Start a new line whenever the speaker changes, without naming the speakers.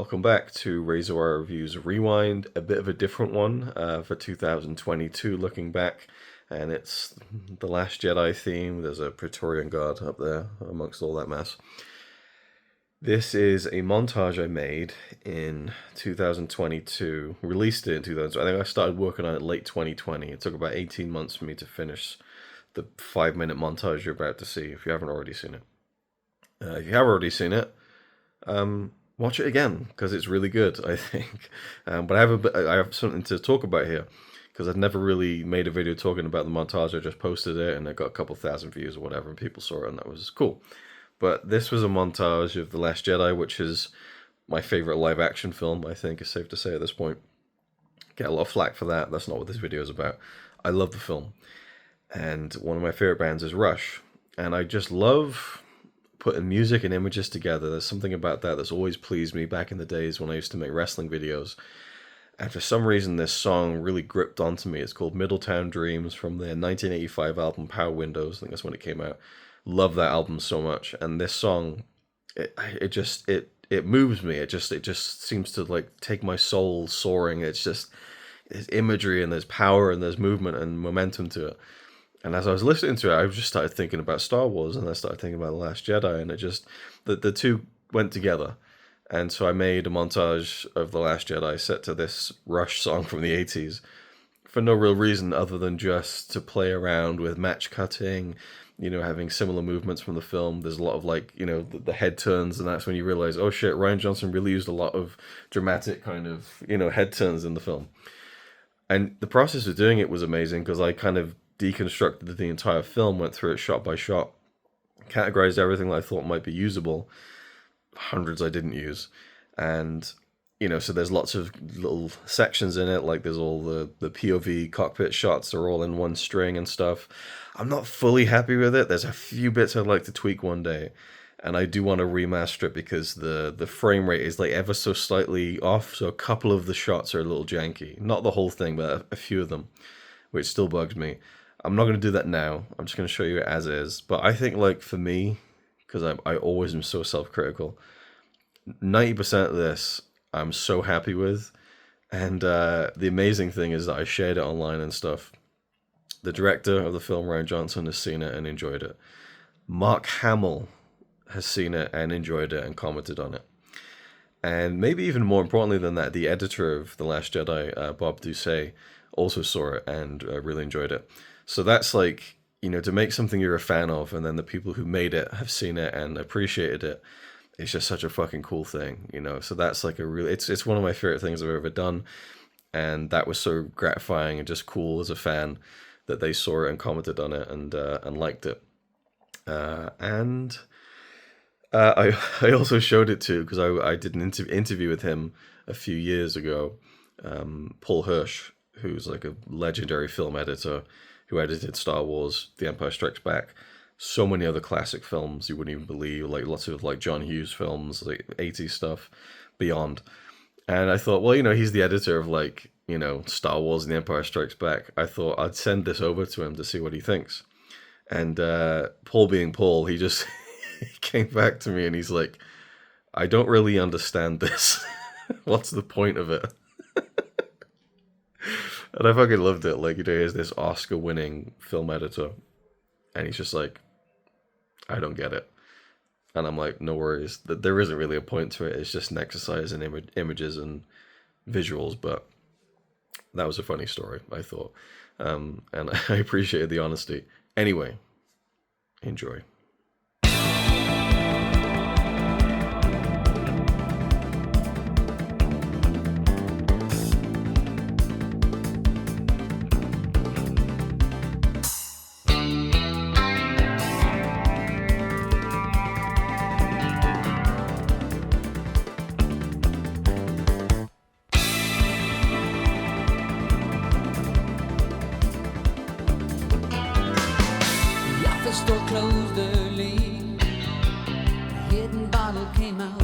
welcome back to RazorwireReviews Rewind, a bit of a different one for 2022 looking back, and it's the Last Jedi theme. There's a Praetorian Guard up there amongst all that mess. This is a montage I made in 2022, released it in 2000. I think I started working on it late 2020. It took about 18 months for me to finish the 5-minute montage you're about to see, if you haven't already seen it. If you have already seen it, watch it again, because it's really good, I think. But I have something to talk about here, because I've never really made a video talking about the montage. I just posted it, and it got a couple thousand views or whatever, and people saw it, and that was cool. But this was a montage of The Last Jedi, which is my favorite live-action film, I think it's safe to say at this point. Get a lot of flack for that. That's not what this video is about. I love the film. And one of my favorite bands is Rush. And I just love putting music and images together. There's something about that that's always pleased me back in the days when I used to make wrestling videos. And for some reason, this song really gripped onto me. It's called Middletown Dreams from their 1985 album Power Windows. I think that's when it came out. Love that album so much. And this song, it moves me. It just seems to like take my soul soaring. There's imagery and there's power and there's movement and momentum to it. And as I was listening to it, I just started thinking about Star Wars, and I started thinking about The Last Jedi, and it just, the two went together. And so I made a montage of The Last Jedi set to this Rush song from the 80s for no real reason other than just to play around with match cutting, having similar movements from the film. There's a lot of the head turns, and that's when you realize, oh shit, Rian Johnson really used a lot of dramatic kind of, head turns in the film. And the process of doing it was amazing, because I kind of deconstructed the entire film, went through it shot by shot, categorized everything that I thought might be usable. Hundreds I didn't use. And, so there's lots of little sections in it, like there's all the POV cockpit shots are all in one string and stuff. I'm not fully happy with it. There's a few bits I'd like to tweak one day. And I do want to remaster it because the frame rate is like ever so slightly off. So a couple of the shots are a little janky. Not the whole thing, but a few of them, which still bugs me. I'm not going to do that now. I'm just going to show you it as is. But I think, like, for me, because I always am so self-critical, 90% of this I'm so happy with. And the amazing thing is that I shared it online and stuff. The director of the film, Rian Johnson, has seen it and enjoyed it. Mark Hamill has seen it and enjoyed it and commented on it. And maybe even more importantly than that, the editor of The Last Jedi, Bob Doucet, also saw it and really enjoyed it. So that's like, to make something you're a fan of, and then the people who made it have seen it and appreciated it. It's just such a fucking cool thing, So that's like it's one of my favorite things I've ever done. And that was so gratifying and just cool as a fan that they saw it and commented on it and liked it. I also showed it to, because I did an interview with him a few years ago, Paul Hirsch, who's like a legendary film editor who edited Star Wars, The Empire Strikes Back, so many other classic films you wouldn't even believe, like lots of like John Hughes films, like 80s stuff, beyond. And I thought, well, he's the editor of like, Star Wars and The Empire Strikes Back. I thought I'd send this over to him to see what he thinks. And Paul being Paul, he just he came back to me and he's like, I don't really understand this. What's the point of it? And I fucking loved it. Like, here's this Oscar-winning film editor, and he's just like, I don't get it. And I'm like, no worries. There isn't really a point to it. It's just an exercise in images and visuals, but that was a funny story, I thought. And I appreciated the honesty. Anyway, enjoy.
The store closed early. A hidden bottle came out